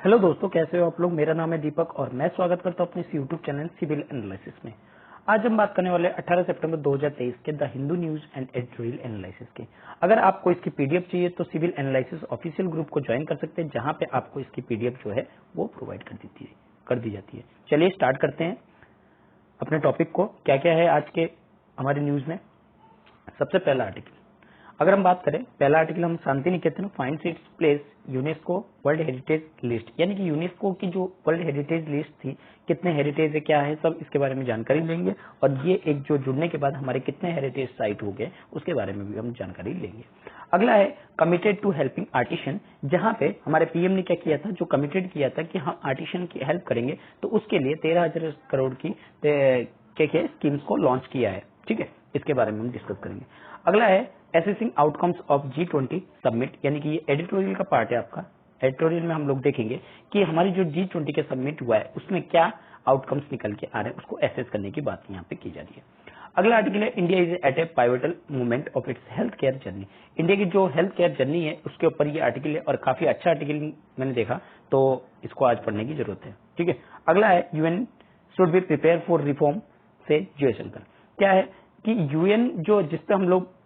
Hello दोस्तों, कैसे हो आप लोग। मेरा नाम है दीपक और मैं स्वागत करता हूं अपने इस यूट्यूब चैनल सिविल एनालिसिस में। आज हम बात करने वाले 18 सितंबर 2023 के the Hindu news and editorial analysis के। अगर आपको इसकी पीडीएफ चाहिए तो सिविल एनालिसिस ऑफिशियल ग्रुप को ज्वाइन कर सकते हैं, जहां पे आपको इसकी पीडीएफ जो है वो प्रोवाइड कर दी जाती है। चलिए स्टार्ट करते हैं अपने टॉपिक को। क्या क्या है आज के हमारे न्यूज में। सबसे पहला आर्टिकल, अगर हम बात करें, पहला आर्टिकल हम Shanti Niketan finds its place UNESCO world heritage list, यानी कि यूनेस्को की जो वर्ल्ड हेरिटेज लिस्ट थी, कितने हेरिटेज है, क्या है, सब इसके बारे में जानकारी लेंगे। और ये एक जो जुड़ने के बाद हमारे कितने हेरिटेज साइट हो गए उसके बारे में भी हम जानकारी लेंगे। अगला है कमिटेड टू हेल्पिंग आर्टिशन, जहां पे हमारे पीएम ने क्या किया था, जो कमिटेड किया था कि हम आर्टिशन की हेल्प करेंगे, तो उसके लिए 13,000 करोड़ की क्या स्कीम्स को लॉन्च किया है। ठीक है, इसके बारे में हम डिस्कस करेंगे। अगला है assessing outcomes of G20 summit, यानी कि ये एडिटोरियल का पार्ट है आपका। एडिटोरियल में हम लोग देखेंगे कि हमारी जो G20 के समिट हुआ है उसमें क्या आउटकम्स निकल के आ रहे हैं, उसको एसेस करने की बात यहाँ पे की जा रही है। अगला आर्टिकल है India is at a pivotal moment of its health care journey. India की जो हेल्थ केयर जर्नी है उसके ऊपर ये आर्टिकल है और काफी अच्छा आर्टिकल मैंने देखा, तो इसको आज पढ़ने की जरूरत है। ठीक है, अगला है UN should be prepare for reform से जयशंकर। क्या है कि यूएन जो जिस पे हम लोग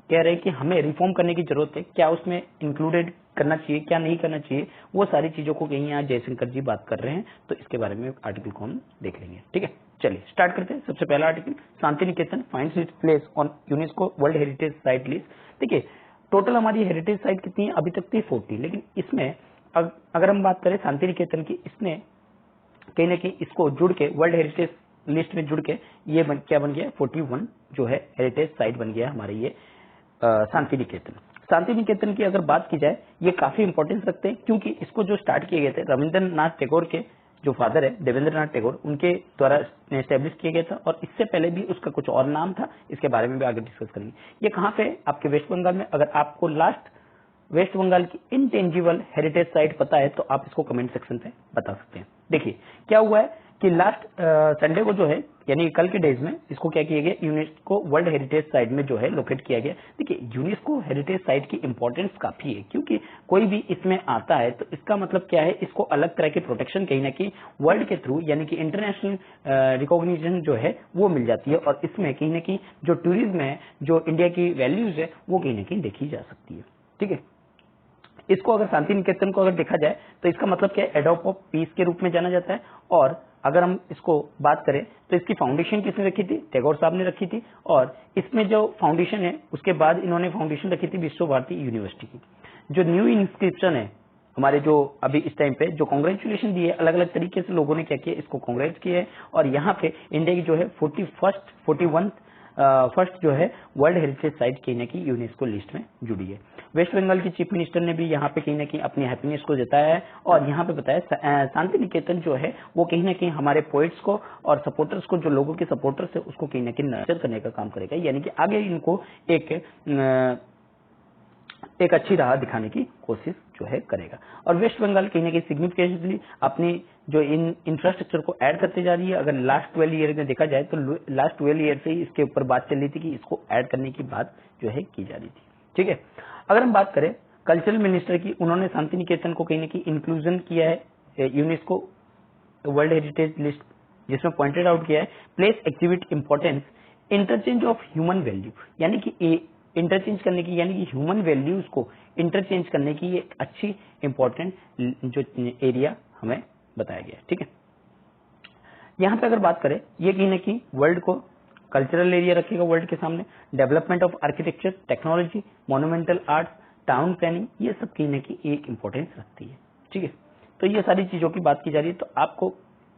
कह रहे हैं कि हमें रिफॉर्म करने की जरूरत है, क्या उसमें इंक्लूडेड करना चाहिए, क्या नहीं करना चाहिए, वो सारी चीजों को कहीं यहाँ जयशंकर जी बात कर रहे हैं, तो इसके बारे में आर्टिकल को हम देख लेंगे। ठीक है, चलिए स्टार्ट करते हैं। सबसे पहला article, Shanti Niketan finds its place on UNESCO world heritage site list. देखिए टोटल हमारी हेरिटेज साइट कितनी है, अभी तक थी 40, लेकिन इसमें अगर हम बात करें शांति निकेतन की, इसने कहीं ना कहीं इसको जुड़ के वर्ल्ड हेरिटेज लिस्ट में जुड़ के ये क्या बन गया, 41 जो है हेरिटेज साइट बन गया हमारे ये शांति निकेतन। शांति निकेतन की अगर बात की जाए, ये काफी इंपॉर्टेंस रखते हैं, क्योंकि इसको जो स्टार्ट किए गए थे रविंद्रनाथ टैगोर के जो फादर है देवेंद्रनाथ टैगोर, उनके द्वारा एस्टेब्लिश किया गया था। और इससे पहले भी उसका कुछ और नाम था, इसके बारे में भी आगे डिस्कस करेंगे। ये कहाँ पे, आपके वेस्ट बंगाल में। अगर आपको लास्ट वेस्ट बंगाल की इनटेंजिबल हेरिटेज साइट पता है तो आप इसको कमेंट सेक्शन पे बता सकते हैं। देखिए क्या हुआ है कि लास्ट संडे को जो है, यानी कल के डेज में, इसको क्या किया गया, यूनेस्को वर्ल्ड हेरिटेज साइट में जो है लोकेट किया गया। देखिए यूनेस्को हेरिटेज साइट की इंपॉर्टेंस काफी है, क्योंकि कोई भी इसमें आता है तो इसका मतलब क्या है, इसको अलग तरह की प्रोटेक्शन कहीं ना कहीं वर्ल्ड के थ्रू, यानी कि इंटरनेशनल रिकॉग्निशन जो है वो मिल जाती है। और इसमें कहीं ना कहीं जो टूरिज्म है, जो इंडिया की वैल्यूज है, वो कहीं ना कहीं देखी जा सकती है। ठीक है, इसको अगर शांति निकेतन को अगर देखा जाए तो इसका मतलब क्या है, एडोप ऑफ पीस के रूप में जाना जाता है। और अगर हम इसको बात करें तो इसकी फाउंडेशन किसने रखी थी, टैगोर साहब ने रखी थी। और इसमें जो फाउंडेशन है उसके बाद इन्होंने फाउंडेशन रखी थी विश्व भारती यूनिवर्सिटी की। जो न्यू इंस्क्रिप्शन है हमारे, जो अभी इस टाइम पे जो कांग्रेचुलेशन दी है, अलग अलग तरीके से लोगों ने क्या किया, इसको कांग्रेच किया है। और यहाँ पे इंडिया की जो है 41 फर्स्ट जो है वर्ल्ड हेरिटेज साइट कहीं ना कहीं यूनेस्को लिस्ट में जुड़ी है। वेस्ट बंगाल की चीफ मिनिस्टर ने भी यहाँ पे कहीं ना कहीं अपनी हैप्पीनेस को जताया है और यहाँ पे बताया शांति निकेतन जो है वो कहीं ना कहीं हमारे पोइट्स को और सपोर्टर्स को, जो लोगों के सपोर्टर्स है, उसको कहीं ना कहीं नर्चर करने का काम करेगा, यानी कि आगे इनको एक अच्छी राह दिखाने की कोशिश जो है करेगा। और वेस्ट बंगाल कहीं ना कहीं सिग्निफिकेंटली अपनी जो इंफ्रास्ट्रक्चर को ऐड करते जा रही है। अगर लास्ट 12 ईयर में देखा जाए तो लास्ट 12 ईयर से ही इसके ऊपर बात चल रही थी कि इसको ऐड करने की बात जो है की जा रही थी। ठीक है, अगर हम बात करें कल्चरल मिनिस्टर की, उन्होंने शांति निकेतन को कहीं ना कहीं इंक्लूजन किया है यूनेस्को वर्ल्ड हेरिटेज लिस्ट, जिसमें पॉइंटेड आउट किया है place एक्टिविट importance interchange of human value, यानी कि इंटरचेंज करने की, यानी कि ह्यूमन वैल्यूज को इंटरचेंज करने की एक अच्छी इंपॉर्टेंट जो एरिया हमें बताया गया है। ठीक है, यहाँ पे अगर बात करें, ये कहीं ना कहीं वर्ल्ड को कल्चरल एरिया रखेगा वर्ल्ड के सामने। Development of architecture, technology, monumental art, town planning, ये सब कहीं ना कहीं एक इंपॉर्टेंस रखती है। ठीक है, तो ये सारी चीजों की बात की जा रही है। तो आपको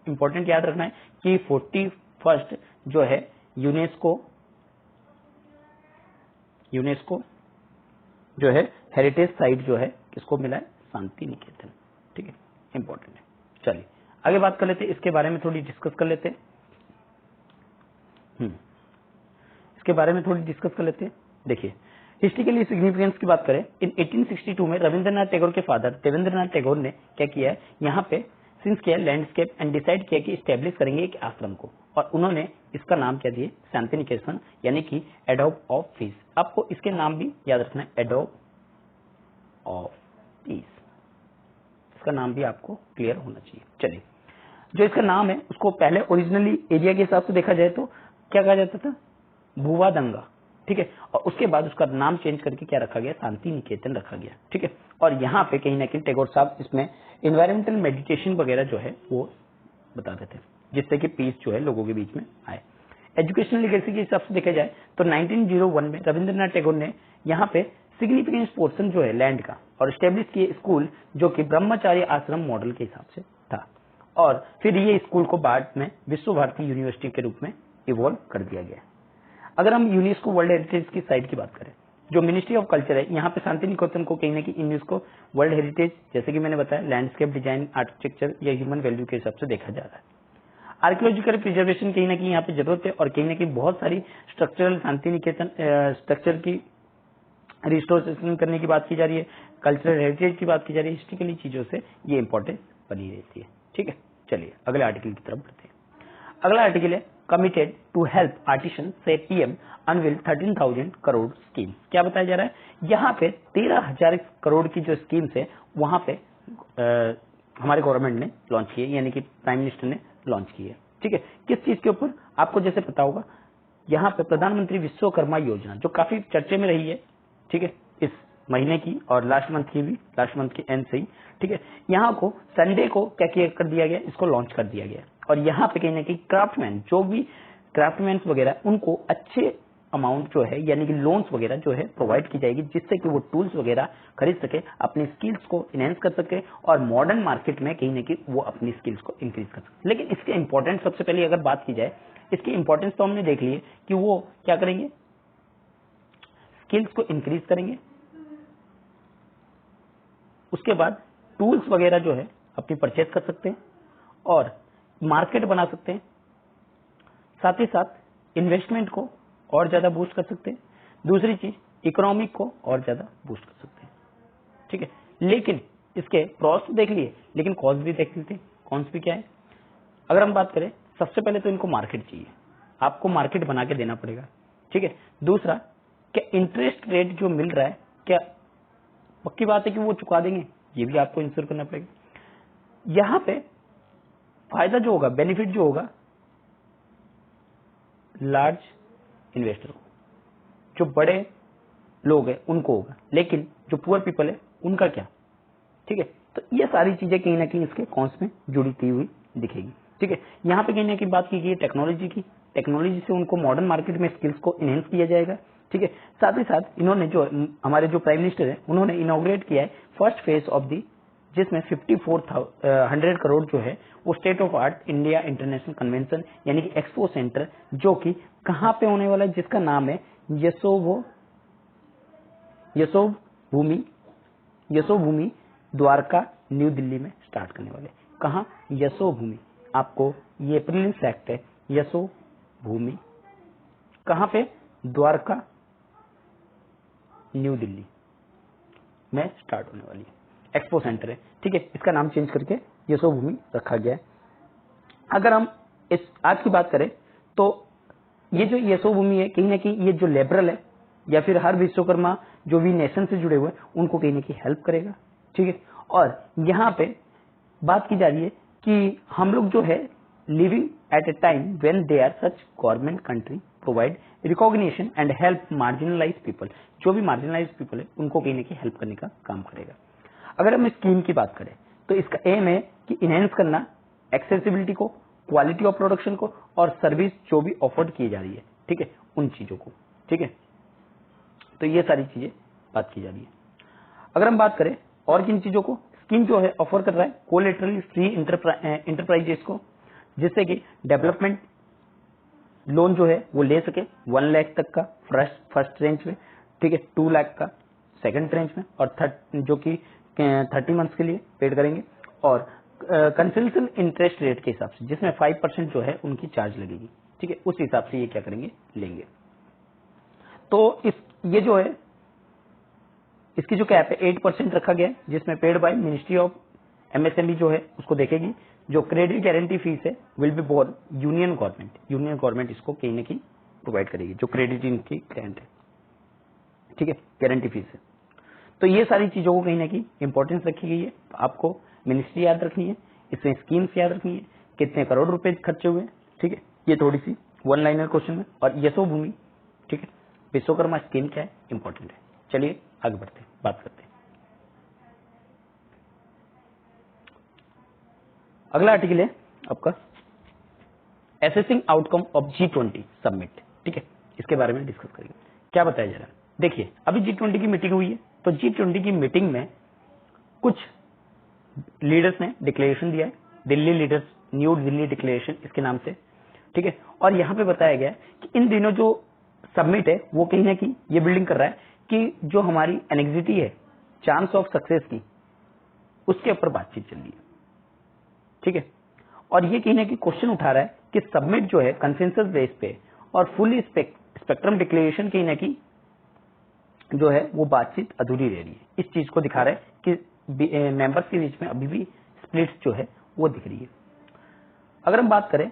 इंपॉर्टेंट याद रखना है कि 41 जो है यूनेस्को जो है हेरिटेज साइट जो है किसको मिला है, शांति निकेतन। ठीक है, इंपॉर्टेंट है। चलिए आगे बात कर लेते हैं, इसके बारे में थोड़ी डिस्कस कर लेते हैं। इसके बारे में थोड़ी डिस्कस कर लेते हैं। देखिए हिस्ट्रिकली सिग्निफिकेंस की बात करें, इन 1862 में रविंद्रनाथ टैगोर के फादर देवेंद्रनाथ टैगोर ने क्या किया है, यहाँ पे सिंस किया लैंडस्केप एंड डिसाइड किया कि स्टैब्लिश करेंगे एक आश्रम को। और उन्होंने इसका नाम क्या दिया, शांति निकेतन, यानी कि एडोप ऑफ पीस। आपको इसके नाम भी याद रखना है, एडोप ऑफ पीस। इसका नाम भी आपको क्लियर होना चाहिए। चलिए, जो इसका नाम है उसको पहले ओरिजिनली एरिया के हिसाब से देखा जाए तो क्या कहा जाता था, भुवादंगा, ठीक है, और उसके बाद उसका नाम चेंज करके क्या रखा गया, शांति निकेतन रखा गया, ठीक है। और यहाँ पे कहीं ना कहीं टैगोर साहब इसमें इन्वायरमेंटल मेडिटेशन वगैरह जो है वो बताते थे, जिससे कि पीस जो है लोगों के बीच में आए। एजुकेशनल लिटरेसी के हिसाब से देखा जाए तो 1901 में रविंद्रनाथ टैगोर ने यहाँ पे सिग्निफिकेंट पोर्शन जो है लैंड का और स्टेब्लिश किए स्कूल, जो कि ब्रह्मचार्य आश्रम मॉडल के हिसाब से था, और फिर ये स्कूल को बाद में विश्व भारती यूनिवर्सिटी के रूप में इवॉल्व कर दिया गया। अगर हम यूनेस्को वर्ल्ड हेरिटेज की साइट की बात करें, जो मिनिस्ट्री ऑफ कल्चर है, यहाँ पे शांति निकेतन को कहीं ना कहीं यूनेस्को वर्ल्ड हेरिटेज, जैसे कि मैंने बताया, लैंडस्केप डिजाइन, आर्किटेक्चर या ह्यूमन वैल्यू के हिसाब से देखा जा रहा है। आर्कियोलॉजिकल प्रिजर्वेशन कहीं ना कहीं यहाँ पे जरूरत है, और कहीं ना कहीं बहुत सारी स्ट्रक्चरल शांति निकेतन स्ट्रक्चर की रिस्टोरेशन करने की बात की जा रही है, कल्चरल हेरिटेज की बात की जा रही है, हिस्ट्रिकली चीजों से ये इंपॉर्टेंस बनी रहती है, ठीक है। चलिए अगले आर्टिकल की तरफ बढ़ते हैं। अगला आर्टिकल है कमिटेड टू हेल्प आर्टिशन से पीएम अनविल 13,000 करोड़ स्कीम। क्या बताया जा रहा है, यहाँ पे 13,000 करोड़ की जो स्कीम्स है वहां पे हमारे गवर्नमेंट ने लॉन्च की है, यानी कि प्राइम मिनिस्टर ने लॉन्च की है, ठीक है। किस चीज के ऊपर, आपको जैसे पता होगा, यहाँ पे प्रधानमंत्री विश्वकर्मा योजना जो काफी चर्चे में रही है, ठीक है, इस महीने की और लास्ट मंथ की भी, लास्ट मंथ के एंड से ही, ठीक है। यहाँ को संडे को क्या किया कर दिया गया, इसको लॉन्च कर दिया गया, और यहाँ पे कहीं ना कहीं क्राफ्टमैन, जो भी क्राफ्टमैन वगैरह, उनको अच्छे अमाउंट जो है यानी कि लोन्स वगैरह जो है प्रोवाइड की जाएगी, जिससे कि वो टूल्स वगैरह खरीद सके, अपनी स्किल्स को इनहेंस कर सके, और मॉडर्न मार्केट में कहीं ना कहीं वो अपनी स्किल्स को इंक्रीज कर सके। लेकिन इसके इंपॉर्टेंस सबसे पहले अगर बात की जाए, इसकी इंपॉर्टेंस तो हमने देख ली है कि वो क्या करेंगे, स्किल्स को इंक्रीज करेंगे, उसके बाद टूल्स वगैरह जो है अपनी परचेज कर सकते हैं और मार्केट बना सकते हैं, साथ ही साथ इन्वेस्टमेंट को और ज्यादा बूस्ट कर सकते हैं, दूसरी चीज इकोनॉमिक को और ज्यादा बूस्ट कर सकते हैं, ठीक है। लेकिन इसके प्रॉस तो देख लिए, लेकिन कॉस्ट भी देख लेते हैं, कॉन्स भी क्या है। अगर हम बात करें, सबसे पहले तो इनको मार्केट चाहिए, आपको मार्केट बना के देना पड़ेगा, ठीक है। दूसरा, क्या इंटरेस्ट रेट जो मिल रहा है, क्या पक्की बात है कि वो चुका देंगे, ये भी आपको इंश्योर करना पड़ेगा। यहां पे फायदा जो होगा, बेनिफिट जो होगा, लार्ज इन्वेस्टर को, जो बड़े लोग हैं उनको होगा, लेकिन जो पुअर पीपल है उनका क्या, ठीक है। तो ये सारी चीजें कहीं ना कहीं इसके कॉन्स में जुड़ी हुई दिखेगी, ठीक है। यहाँ पे कहीं ना कहीं बात की गई टेक्नोलॉजी की, टेक्नोलॉजी से उनको मॉडर्न मार्केट में स्किल्स को इनहेंस किया जाएगा, ठीक है। साथ ही साथ इन्होंने जो हमारे जो प्राइम मिनिस्टर है उन्होंने इनॉग्रेट किया है फर्स्ट फेज ऑफ दी, जिसमें 54,100 करोड़ जो है वो state of art India international convention यानी कि एक्सपो सेंटर, जो कि कहाँ पे होने वाला है, जिसका नाम है यशोभूमि द्वारका, न्यू दिल्ली में स्टार्ट करने वाले। कहाँ, यशोभूमि, आपको ये प्रीलिम्स फैक्ट है, यशोभूमि कहाँ पे, द्वारका, न्यू दिल्ली में स्टार्ट होने वाली है, एक्सपो सेंटर है, ठीक है। इसका नाम चेंज करके यशोभूमि रखा गया है। अगर हम इस आज की बात करें तो ये जो यशोभूमि है, कहीं ना कहीं ये जो लेबरल है या फिर हर विश्वकर्मा जो भी नेशन से जुड़े हुए हैं उनको कहीं ना कहीं हेल्प करेगा, ठीक है। और यहाँ पे बात की जा रही है कि हम लोग जो है living at a time when they are such government country provide recognition and help marginalise people, जो भी मार्जिनलाइज पीपल है उनको कहीं ना कहीं हेल्प करने का काम करेगा। अगर हम स्कीम की बात करें तो इसका एम है कि इनहेंस करना एक्सेसिबिलिटी को, क्वालिटी ऑफ प्रोडक्शन को, और सर्विस जो भी ऑफर्ड की जा रही है, ठीक है, उन चीजों को, ठीक है। तो ये सारी चीजें बात की जा रही है। अगर हम बात करें और किन चीजों को, स्कीम जो है ऑफर कर रहा है कोलेटरली फ्री इंटरप्राइजेस को, जिससे कि डेवलपमेंट लोन जो है वो ले सके 1 लाख तक का फर्स्ट रेंज में, ठीक है, 2 लाख का सेकंड रेंज में, और जो कि 30 मंथ्स के लिए पेड करेंगे, और कंसेशन इंटरेस्ट रेट के हिसाब से, जिसमें 5% जो है उनकी चार्ज लगेगी, ठीक है, उस हिसाब से ये क्या करेंगे, लेंगे। तो ये जो है इसकी जो कैप है 8% रखा गया है, जिसमें paid by ministry of MSME जो है उसको देखेगी। जो क्रेडिट गारंटी फीस है will be borne union government इसको कहीं ना कहीं प्रोवाइड करेगी, जो क्रेडिट इनकी ग्रांट है, ठीक है, गारंटी फीस है। तो ये सारी चीजों को कहीं ना कहीं इंपॉर्टेंस रखी गई है। तो आपको मिनिस्ट्री याद रखनी है, इसमें स्कीम्स याद रखनी है, कितने करोड़ रुपए खर्चे हुए, ठीक है, ये थोड़ी सी वन लाइनर क्वेश्चन है। और यशोभूमि, ठीक है, विश्वकर्मा स्कीम क्या है, इंपॉर्टेंट है। चलिए आगे बढ़ते हैं, बात करते हैं। अगला आर्टिकल है आपका assessing outcome of G20 summit, ठीक है, इसके बारे में डिस्कस करेंगे। क्या बताया जा रहा है, देखिए अभी G20 की मीटिंग हुई है, तो G20 की मीटिंग में कुछ लीडर्स ने डिक्लेरेशन दिया है, Delhi leaders, new Delhi declaration इसके नाम से, ठीक है। और यहाँ पे बताया गया है कि इन दिनों जो समिट है वो कहीं ना कहीं ये बिल्डिंग कर रहा है कि जो हमारी एनेक्सिटी है, चांस ऑफ सक्सेस की, उसके ऊपर बातचीत चल रही है, ठीक है। और ये कहीं ना कहीं क्वेश्चन उठा रहा है कि सबमिट जो है कंसेंसस बेस पे और फुली स्पेक्ट्रम डिक्लेरेशन कहीं ना कहीं जो है वो बातचीत अधूरी रह रही है। इस चीज को दिखा रहा है कि मेंबर्स के बीच में अभी भी स्प्लिट्स जो है वो दिख रही है। अगर हम बात करें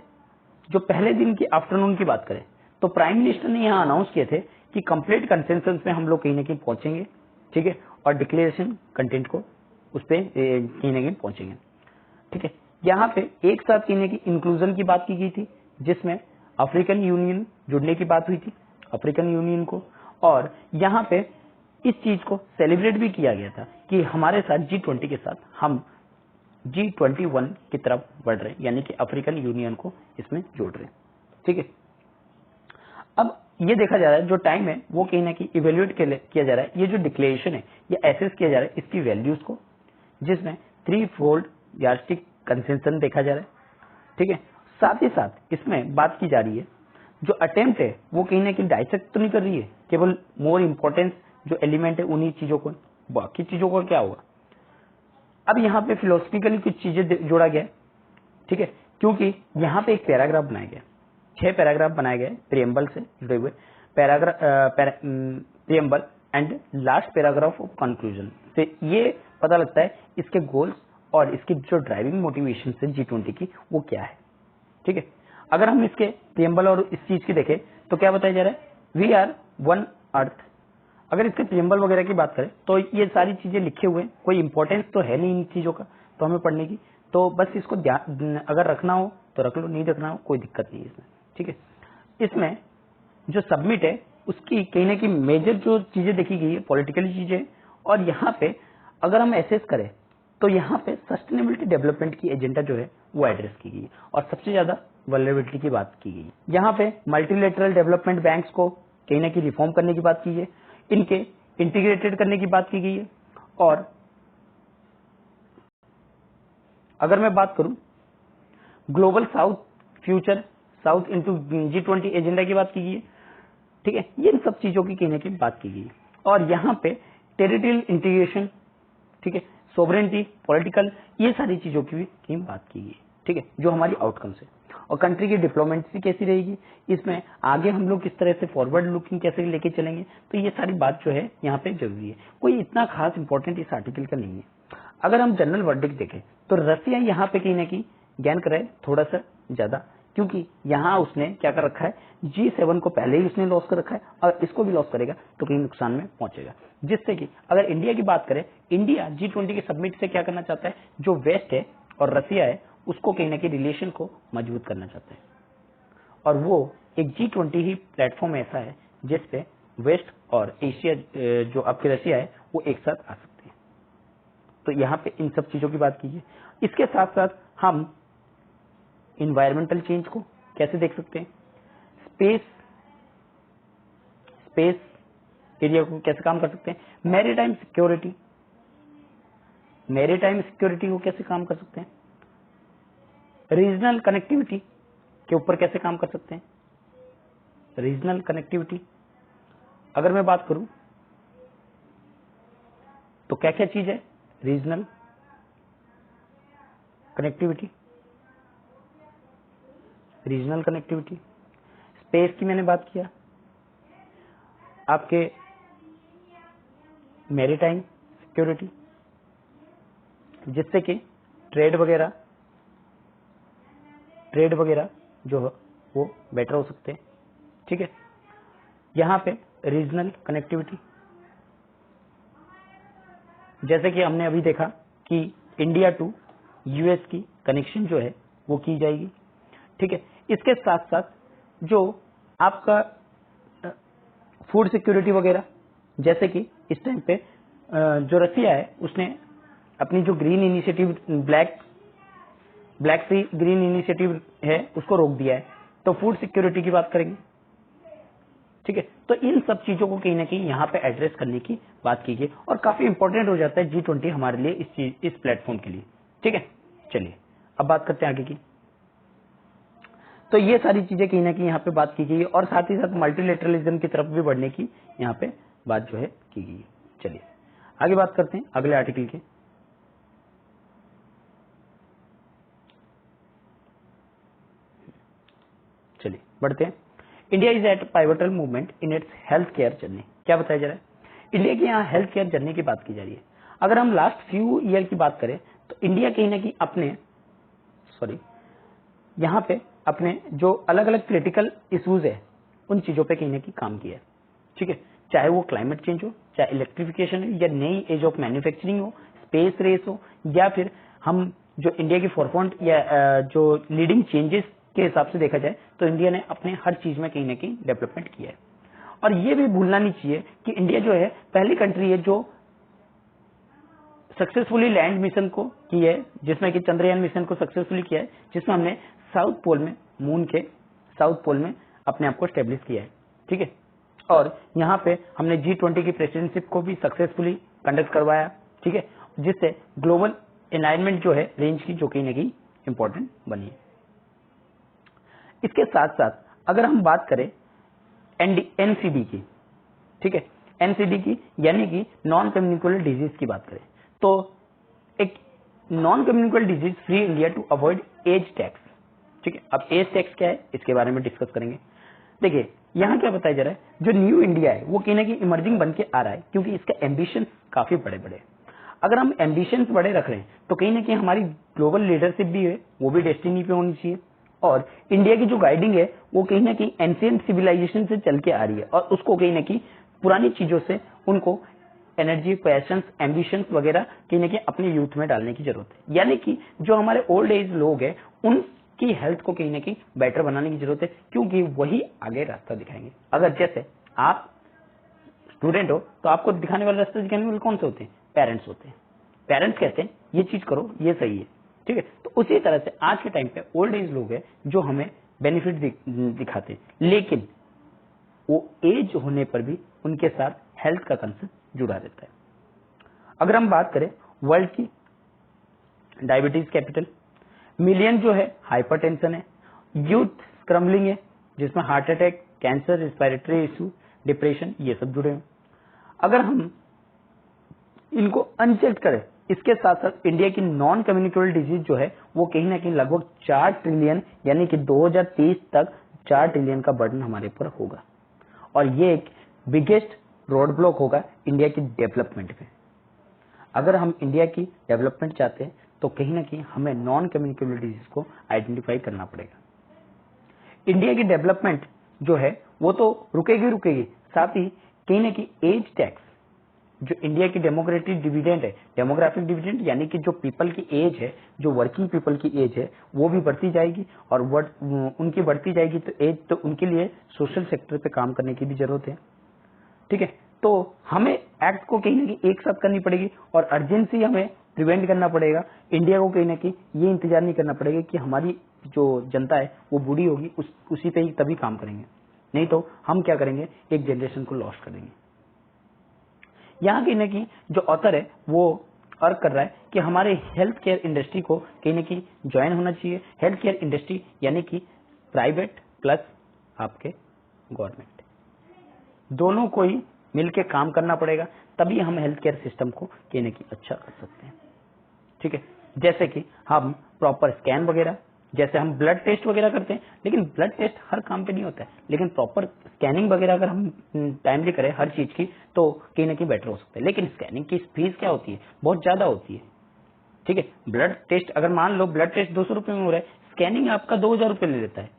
जो पहले दिन की आफ्टरनून की बात करें, तो प्राइम मिनिस्टर ने यहाँ अनाउंस किए थे कि कंप्लीट कंसेंसस में हम लोग कहीं ना कहीं पहुंचेंगे, ठीक है, और डिक्लेरेशन कंटेंट को उस पर कहीं ना कहीं पहुंचेंगे, ठीक है। यहाँ पे एक साथ कहीं ना कहीं इंक्लूजन की बात की गई थी, जिसमें अफ्रीकन यूनियन जुड़ने की बात हुई थी, अफ्रीकन यूनियन को। और यहाँ पे इस चीज को सेलिब्रेट भी किया गया था कि हमारे साथ G20 के साथ हम G21 की तरफ बढ़ रहे हैं, यानी कि अफ्रीकन यूनियन को इसमें जोड़ रहे हैं, ठीक है। अब ये देखा जा रहा है जो टाइम है वो कहीं ना कहीं इवेल्युएट किया जा रहा है, ये जो डिक्लेरेशन है ये एसेस किया जा रहा है इसकी वैल्यूज को, जिसमें 3 फोल्ड यार्डस्टिक कंसेंसस देखा जा रहा है, ठीक है। साथ ही साथ इसमें बात की जा रही है जो अटेम्प्ट है वो कहीं ना कहीं डाइसेक्ट तो नहीं कर रही है केवल मोर इंपॉर्टेंस जो एलिमेंट है उन्हीं चीजों को, बाकी चीजों का क्या होगा। अब यहाँ पे फिलोसफिकली कुछ चीजें जोड़ा गया है, ठीक है, क्योंकि यहाँ पे एक पैराग्राफ बनाया गया, 6 पैराग्राफ बनाए गए प्रियम्बल से जुड़े हुए, preamble and last paragraph of conclusion से ये पता लगता है इसके गोल्स और इसकी जो ड्राइविंग मोटिवेशन है G20 की वो क्या है, ठीक है। अगर हम इसके प्रियम्बल और इस चीज की देखें तो क्या बताया जा रहा है, वी आर वन अर्थ। अगर इसके प्रियम्बल वगैरह की बात करें तो ये सारी चीजें लिखे हुए, कोई इंपॉर्टेंस तो है नहीं इन चीजों का तो हमें पढ़ने की, तो बस इसको ध्यान अगर रखना हो तो रख लो, नहीं रखना हो कोई दिक्कत नहीं है इसमें, ठीक है। इसमें जो सबमिट है उसकी कहीं ना कहीं मेजर जो चीजें देखी गई है पॉलिटिकली चीजें, और यहाँ पे अगर हम एसेस करें तो यहाँ पे सस्टेनेबिलिटी डेवलपमेंट की एजेंडा जो है वो एड्रेस की गई है और सबसे ज्यादा वल्नरेबिलिटी की बात की गई है। यहाँ पे मल्टीलेटरल डेवलपमेंट बैंक्स को कहीं ना कहीं रिफॉर्म करने की बात की है, इनके इंटीग्रेटेड करने की बात की गई है। और अगर मैं बात करूं global south future south into G20 agenda की बात की गई है, ठीक है, ये इन सब चीजों की कहीं ना कहीं बात की गई है। और यहाँ पे टेरिटोरियल इंटीग्रेशन, ठीक है, सोवरेनिटी, पॉलिटिकल, ये सारी चीजों की भी कहीं बात की गई, ठीक है, जो हमारी आउटकम्स है। और कंट्री की डिप्लोमेसी कैसी रहेगी, इसमें आगे हम लोग किस तरह से फॉरवर्ड लुकिंग कैसे लेके चलेंगे, तो ये सारी बात जो है यहाँ पे जरूरी है। कोई इतना खास इंपॉर्टेंट इस आर्टिकल का नहीं है। अगर हम जनरल वर्डिक्ट देखें तो रसिया यहाँ पे कहीं ना कहीं गेन कर रहा है थोड़ा सा ज्यादा, क्योंकि यहाँ उसने क्या कर रखा है, G7 को पहले ही उसने लॉस कर रखा है और इसको भी लॉस करेगा तो कहीं नुकसान में पहुंचेगा। जिससे कि अगर इंडिया की बात करें, इंडिया G20 के सबमिट से क्या करना चाहता है, जो वेस्ट है और रसिया है उसको कहीं ना कहीं रिलेशन को मजबूत करना चाहता है, और वो एक G20 ही प्लेटफॉर्म ऐसा है जिसपे वेस्ट और एशिया जो आपकी रसिया है वो एक साथ आ सकते हैं। तो यहाँ पे इन सब चीजों की बात कीजिए। इसके साथ साथ हम इन्वायरमेंटल चेंज को कैसे देख सकते हैं, स्पेस एरिया को कैसे काम कर सकते हैं, मैरीटाइम सिक्योरिटी को कैसे काम कर सकते हैं, रीजनल कनेक्टिविटी के ऊपर कैसे काम कर सकते हैं। रीजनल कनेक्टिविटी अगर मैं बात करूं तो क्या क्या चीज है, रीजनल कनेक्टिविटी, स्पेस की मैंने बात किया, आपके मैरीटाइम सिक्योरिटी, जिससे कि ट्रेड वगैरह जो है वो बेटर हो सकते हैं, ठीक है। यहाँ पे रीजनल कनेक्टिविटी, जैसे कि हमने अभी देखा कि इंडिया टू यूएस की कनेक्शन जो है वो की जाएगी। ठीक है, इसके साथ साथ जो आपका फूड सिक्योरिटी वगैरह, जैसे कि इस टाइम पे जो रसिया है उसने अपनी जो ग्रीन इनिशिएटिव ब्लैक सी ग्रीन इनिशिएटिव है उसको रोक दिया है, तो फूड सिक्योरिटी की बात करेंगे। ठीक है, तो इन सब चीजों को कहीं ना कहीं यहाँ पे एड्रेस करने की बात की गई और काफी इंपॉर्टेंट हो जाता है G20 हमारे लिए इस प्लेटफॉर्म के लिए। ठीक है, चलिए अब बात करते हैं आगे की। तो ये सारी चीजें कहीं ना कहीं यहाँ पे बात की गई और साथ ही साथ मल्टीलेटरलिज्म की तरफ भी बढ़ने की यहाँ पे बात जो है की गई है। चलिए आगे बात करते हैं अगले आर्टिकल के। चलिए बढ़ते हैं। India is at pivotal movement in its health care journey. क्या बताया जा रहा है? इंडिया की यहाँ हेल्थ केयर जर्नी की बात की जा रही है। अगर हम लास्ट फ्यू ईयर की बात करें तो इंडिया कहीं ना कहीं यहाँ पे अपने जो अलग अलग क्रिटिकल इश्यूज है उन चीजों पे कहीं ना कहीं काम किया है। ठीक है, चाहे वो क्लाइमेट चेंज हो, चाहे इलेक्ट्रिफिकेशन हो, या नई एज ऑफ मैन्युफैक्चरिंग हो, स्पेस रेस हो, या फिर हम जो इंडिया की फोरफ्रंट या जो लीडिंग चेंजेस के हिसाब से देखा जाए तो इंडिया ने अपने हर चीज में कहीं ना कहीं डेवलपमेंट किया है। और ये भी भूलना नहीं चाहिए कि इंडिया जो है पहली कंट्री है जो सक्सेसफुली लैंड मिशन को की है, जिसमें कि चंद्रयान मिशन को सक्सेसफुली किया है, जिसमें हमने साउथ पोल में, मून के साउथ पोल में अपने आप को स्टेब्लिश किया है। ठीक है, और यहाँ पे हमने G20 की प्रेसिडेंटशिप को भी सक्सेसफुली कंडक्ट करवाया। ठीक है, जिससे ग्लोबल एलाइनमेंट जो है रेंज की जो कहीं ना कहीं इंपॉर्टेंट बनी है। इसके साथ साथ अगर हम बात करें एनसीडी की, ठीक है, एनसीडी की यानी कि नॉन कम्युनिकेबल डिजीज की बात करें तो एक non communicable disease free India to avoid as tax. ठीक है, अब एज टैक्स क्या है इसके बारे में डिस्कस करेंगे। देखिए यहाँ क्या बताया जा रहा है, जो न्यू इंडिया है वो कहीं ना कहीं इमर्जिंग बन के आ रहा है क्योंकि इसका एम्बिशन काफी बड़े बड़े। अगर हम एम्बिशन बड़े रख रहे हैं तो कहीं ना कहीं हमारी ग्लोबल लीडरशिप भी है वो भी डेस्टिनी पे होनी चाहिए। और इंडिया की जो गाइडिंग है वो कहीं ना कहीं एंशिएंट सिविलाइजेशन से चल के आ रही है और उसको कहीं ना कहीं पुरानी चीजों से उनको एनर्जी, पैशंस, एम्बिशंस वगैरह कहीं ना कहीं अपने यूथ में डालने की जरूरत है। यानी कि जो हमारे ओल्ड एज लोग हैं उनकी हेल्थ को कहीं ना कहीं बेटर बनाने की जरूरत है क्योंकि वही आगे रास्ता दिखाएंगे। अगर जैसे आप स्टूडेंट हो तो आपको दिखाने वाले रास्ते दिखाने वाले कौन से होते हैं? पेरेंट्स होते हैं। पेरेंट्स कहते हैं ये चीज करो, ये सही है। ठीक है, तो उसी तरह से आज के टाइम पे ओल्ड एज लोग हैं जो हमें बेनिफिट दिखाते हैं, लेकिन वो एज होने पर भी उनके साथ हेल्थ का कंसर्न जुड़ा रहता है। अगर हम बात करें वर्ल्ड की डायबिटीज कैपिटल, मिलियन जो है हाइपरटेंशन है, यूथ स्क्रम्बलिंग है जिसमें heart attack, cancer, respiratory issue, depression ये सब जुड़े हैं। अगर हम इनको अनचेक करें, इसके साथ साथ इंडिया की नॉन कम्युनिकेबल डिजीज जो है वो कहीं ना कहीं लगभग 4 ट्रिलियन यानी कि 2030 तक 4 ट्रिलियन का बर्डन हमारे ऊपर होगा और ये एक बिगेस्ट रोड ब्लॉक होगा इंडिया की डेवलपमेंट में। अगर हम इंडिया की डेवलपमेंट चाहते हैं तो कहीं ना कहीं हमें नॉन कम्युनिकेबल डिजीज को आइडेंटिफाई करना पड़ेगा। इंडिया की डेवलपमेंट जो है वो तो रुकेगी, साथ ही कहीं ना कहीं एज टैक्स जो इंडिया की डेमोग्राफिक डिविडेंड यानी कि जो पीपल की एज है, जो वर्किंग पीपल की एज है वो भी बढ़ती जाएगी और उनकी बढ़ती जाएगी तो एज तो उनके लिए सोशल सेक्टर पे काम करने की भी जरूरत है। ठीक है, तो हमें एक्ट को कहीं ना कहीं एक साथ करनी पड़ेगी और अर्जेंसी हमें प्रिवेंट करना पड़ेगा। इंडिया को कहीं ना कहीं ये इंतजार नहीं करना पड़ेगा कि हमारी जो जनता है वो बूढ़ी होगी उसी पे ही तभी काम करेंगे, नहीं तो हम क्या करेंगे, एक जनरेशन को लॉस्ट कर देंगे। यहाँ कहीं ना कहीं जो ऑथर है वो अर्ज कर रहा है कि हमारे हेल्थ केयर इंडस्ट्री को कहीं ना कहीं ज्वाइन होना चाहिए। हेल्थ केयर इंडस्ट्री यानी कि प्राइवेट प्लस आपके गवर्नमेंट, दोनों को ही मिलके काम करना पड़ेगा, तभी हम हेल्थ केयर सिस्टम को कहीं ना कहीं अच्छा कर सकते हैं। ठीक है, जैसे कि हम प्रॉपर स्कैन वगैरह, जैसे हम ब्लड टेस्ट वगैरह करते हैं, लेकिन ब्लड टेस्ट हर काम पे नहीं होता है, लेकिन प्रॉपर स्कैनिंग वगैरह अगर हम टाइमली करें हर चीज की तो कहीं ना कहीं बेटर हो सकता है। लेकिन स्कैनिंग की फीस क्या होती है, बहुत ज्यादा होती है। ठीक है, ब्लड टेस्ट अगर मान लो ब्लड टेस्ट 200 रुपए में हो रहा है, स्कैनिंग आपका 2000 रुपए ले लेता है,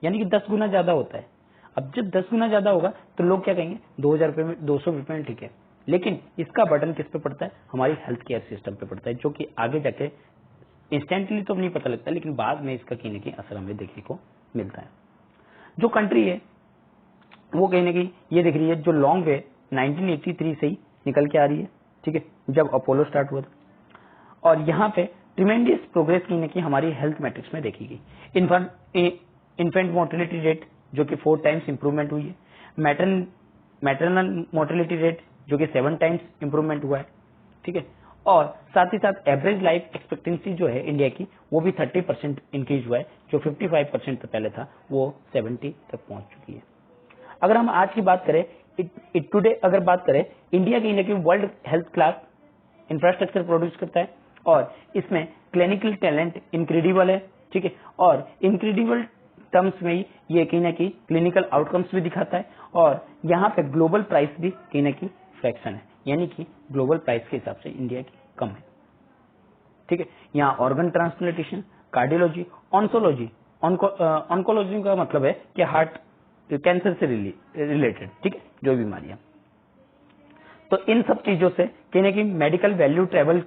यानी कि 10 गुना ज्यादा होता है। अब जब 10 गुना ज्यादा होगा तो लोग क्या कहेंगे, 2000 रुपए में 200 रुपए में ठीक है, लेकिन इसका बर्डन किस पे पड़ता है, हमारी हेल्थ केयर सिस्टम पे पड़ता है, जो कि आगे जाके इंस्टेंटली तो नहीं पता लगता, लेकिन बाद में इसका कहीं ना कहीं असर हमें देखने को मिलता है। जो कंट्री है वो कहीं ना कहीं ये दिख रही है, जो लॉन्ग वे 1983 से ही निकल के आ रही है, ठीक है, जब अपोलो स्टार्ट हुआ था, और यहाँ पे ट्रिमेंडियस प्रोग्रेस कहीं ना कहीं हमारी हेल्थ मैट्रिक्स में देखी गई। इन्फेंट मोर्टेलिटी रेट जो कि 4 टाइम्स इंप्रूवमेंट हुई है, मैटरनल मोर्टेलिटी रेट जो कि 7 टाइम्स इंप्रूवमेंट हुआ है, ठीक है, और साथ ही साथ एवरेज लाइफ एक्सपेक्टेंसी जो है इंडिया की वो भी 30% इंक्रीज हुआ है, जो 55% पहले था वो 70 तक पहुंच चुकी है। अगर हम आज की बात करें, टुडे अगर बात करें, इंडिया कहीं ना कहीं world health class infrastructure produce करता है, और इसमें क्लिनिकल टैलेंट इनक्रेडिबल है, ठीक है, और इनक्रेडिबल टर्म्स में ये कहीं ना कहीं क्लिनिकल आउटकम्स भी दिखाता है, और यहाँ पे ग्लोबल प्राइस भी कहीं ना कहीं फ्रैक्शन है, यानी कि ग्लोबल प्राइस के हिसाब से इंडिया की कम है, ठीक है। यहाँ ऑर्गन ट्रांसप्लांटेशन, कार्डियोलॉजी, ऑन्कोलॉजी का मतलब है कि हार्ट कैंसर से रिलेटेड, ठीक है, जो बीमारियां, तो इन सब चीजों से कहीं ना कहीं मेडिकल वैल्यू ट्रेवल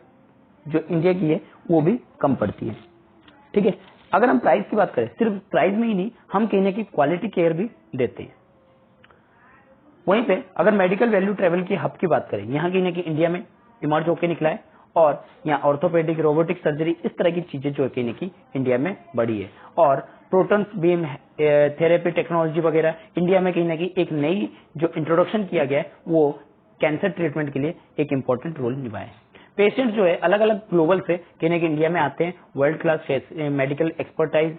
जो इंडिया की है वो भी कम पड़ती है, ठीक है। अगर हम प्राइस की बात करें, सिर्फ प्राइस में ही नहीं, हम कहीं ना कहीं क्वालिटी केयर भी देते हैं। वहीं पे अगर मेडिकल वैल्यू ट्रेवल की हब की बात करें, यहाँ कहीं ना कहीं इंडिया में इमर्ज होकर निकला है, और यहाँ ऑर्थोपेडिक, रोबोटिक सर्जरी, इस तरह की चीजें जो कहीं ना कहीं इंडिया में बढ़ी है, और प्रोटॉन बीम थेरेपी टेक्नोलॉजी वगैरह इंडिया में कहीं ना कहीं एक नई जो इंट्रोडक्शन किया गया है वो कैंसर ट्रीटमेंट के लिए एक इंपॉर्टेंट रोल निभाए। पेशेंट जो है अलग अलग ग्लोबल से कहीं ना कहीं इंडिया में आते हैं, वर्ल्ड क्लास मेडिकल एक्सपर्टाइज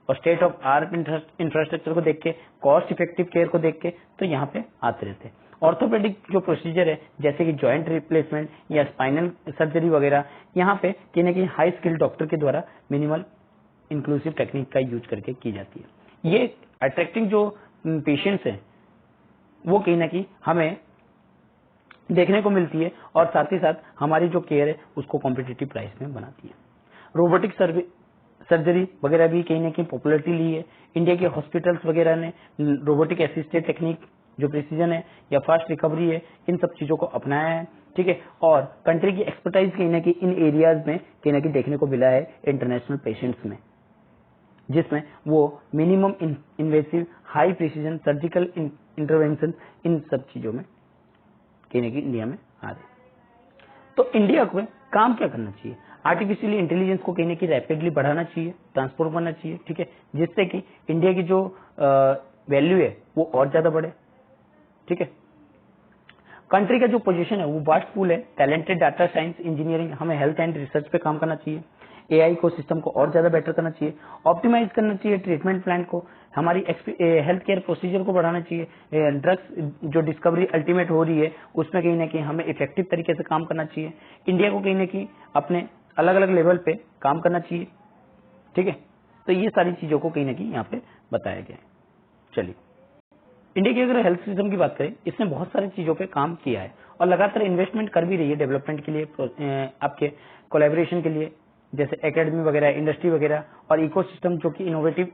और स्टेट ऑफ आर्ट इंफ्रास्ट्रक्चर को देख के, कॉस्ट इफेक्टिव केयर को देख के, तो यहाँ पे आते रहते हैं। ऑर्थोपेडिक जो प्रोसीजर है, जैसे कि जॉइंट रिप्लेसमेंट या स्पाइनल सर्जरी वगैरह, यहाँ पे कहीं ना कहीं हाई स्किल्ड डॉक्टर के द्वारा मिनिमल इंक्लूसिव टेक्निक का यूज करके की जाती है। ये अट्रैक्टिंग जो पेशेंट्स हैं वो कहीं ना कहीं हमें देखने को मिलती है, और साथ ही साथ हमारी जो केयर है उसको कॉम्पिटिटिव प्राइस में बनाती है। रोबोटिक सर्जरी वगैरह भी कहीं ना कहीं पॉपुलरिटी ली है। इंडिया के हॉस्पिटल्स वगैरह ने रोबोटिक असिस्टेड टेक्निक जो प्रिसीजन है या फास्ट रिकवरी है, इन सब चीजों को अपनाया है, ठीक है, और कंट्री की एक्सपर्टाइज कहीं ना कहीं इन एरियाज में कहीं ना कहीं देखने को मिला है इंटरनेशनल पेशेंट्स में, जिसमें वो minimum invasive high precision surgical intervention, इन सब चीजों में कहीं ना कहीं इंडिया में आ रहे। तो इंडिया को काम क्या करना चाहिए, आर्टिफिशियल इंटेलिजेंस को कहीं ना कहीं रैपिडली बढ़ाना चाहिए, ट्रांसपोर्ट करना चाहिए, ठीक है, जिससे कि इंडिया की जो वैल्यू है वो और ज्यादा बढ़े, ठीक है। कंट्री का जो पोजीशन है वो वास्ट पूल है, टैलेंटेड डाटा साइंस इंजीनियरिंग, हमें हेल्थ एंड रिसर्च पे काम करना चाहिए, एआई को सिस्टम को और ज्यादा बेटर करना चाहिए, ऑप्टिमाइज करना चाहिए ट्रीटमेंट प्लान को, हमारी हेल्थ केयर प्रोसीजर को बढ़ाना चाहिए, ड्रग्स जो डिस्कवरी अल्टीमेट हो रही है उसमें कहीं ना कहीं हमें इफेक्टिव तरीके से काम करना चाहिए, इंडिया को कहीं ना कहीं अपने अलग अलग लेवल पे काम करना चाहिए, ठीक है। तो ये सारी चीजों को कहीं ना कहीं यहाँ पे बताया गया है। चलिए, इंडिया की अगर हेल्थ सिस्टम की बात करें, इसने बहुत सारी चीजों पे काम किया है और लगातार इन्वेस्टमेंट कर भी रही है डेवलपमेंट के लिए, आपके कोलैबोरेशन के लिए, जैसे एकेडमी वगैरह, इंडस्ट्री वगैरह, और इकोसिस्टम जो कि इनोवेटिव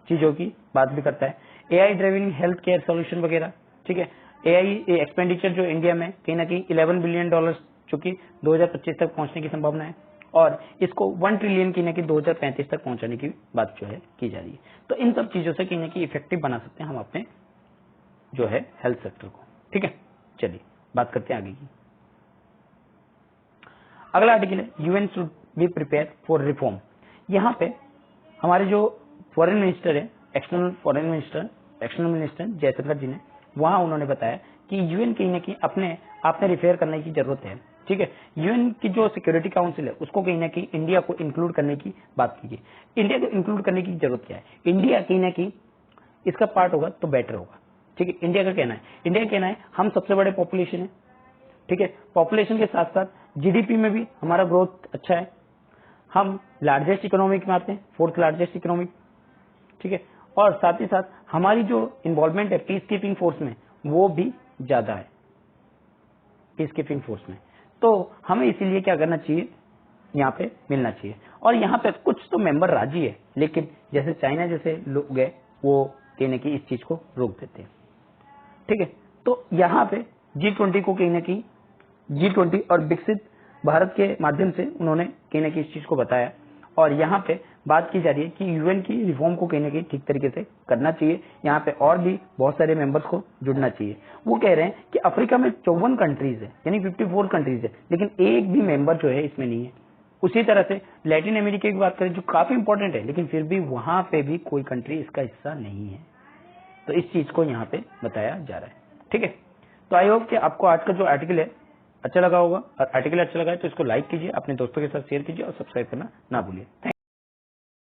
चीजों की बात भी करता है, AI driving health care solution वगैरह, ठीक है। एआई एक्सपेंडिचर जो इंडिया में कहीं ना कहीं $11 बिलियन जो कि 2025 तक पहुंचने की संभावना है, और इसको 1 ट्रिलियन कहीं ना कहीं 2035 तक पहुंचाने की बात जो है की जा रही है। तो इन सब चीजों से कहीं ना कहीं इफेक्टिव बना सकते हैं हम अपने जो है हेल्थ सेक्टर को, ठीक है। चलिए बात करते हैं आगे की। अगला आर्टिकल है UN should be prepare for reform. यहाँ पे हमारे जो फॉरेन मिनिस्टर है, एक्सटर्नल मिनिस्टर जयशंकर जी ने, वहां उन्होंने बताया कि यूएन कहीं ना कहीं अपने आप में रिपेयर करने की जरूरत है, ठीक है। यूएन की जो सिक्योरिटी काउंसिल है उसको कहीं ना कहीं इंडिया को इंक्लूड करने की बात की गई। इंडिया को इंक्लूड करने की जरूरत क्या है, इंडिया कहीं ना कहीं इसका पार्ट होगा तो बेटर होगा, ठीक है। इंडिया का कहना है हम सबसे बड़े पॉपुलेशन है, ठीक है, पॉपुलेशन के साथ साथ जीडीपी में भी हमारा ग्रोथ अच्छा है, हम लार्जेस्ट इकोनॉमिक में आते हैं, 4th लार्जेस्ट इकोनॉमिक, ठीक है, और साथ ही साथ हमारी जो इन्वॉल्वमेंट है पीस कीपिंग फोर्स में वो भी ज्यादा है, पीस कीपिंग फोर्स में। तो हमें इसीलिए क्या करना चाहिए, यहाँ पे मिलना चाहिए। और यहाँ पे कुछ तो मेंबर राजी है, लेकिन जैसे चाइना जैसे लोग है वो कहने की इस चीज को रोक देते हैं, ठीक है। तो यहाँ पे G20 को कहीं ना कहीं G20 और विकसित भारत के माध्यम से उन्होंने कहीं ना कहीं इस चीज को बताया और यहाँ पे बात की जा रही है कि यूएन की रिफॉर्म को कहीं ना कहीं ठीक तरीके से करना चाहिए। यहाँ पे और भी बहुत सारे मेंबर्स को जुड़ना चाहिए। वो कह रहे हैं कि अफ्रीका में 54 कंट्रीज है, यानी 54 कंट्रीज है, लेकिन एक भी मेंबर जो है इसमें नहीं है। उसी तरह से लैटिन अमेरिका की बात करें जो काफी इंपॉर्टेंट है, लेकिन फिर भी वहां पे भी कोई कंट्री इसका हिस्सा नहीं है। तो इस चीज को यहाँ पे बताया जा रहा है। ठीक है, तो आई होप कि आपको आज का जो आर्टिकल है अच्छा लगा होगा, और आर्टिकल अच्छा लगा है तो इसको लाइक कीजिए, अपने दोस्तों के साथ शेयर कीजिए और सब्सक्राइब करना ना भूलिए। थैंक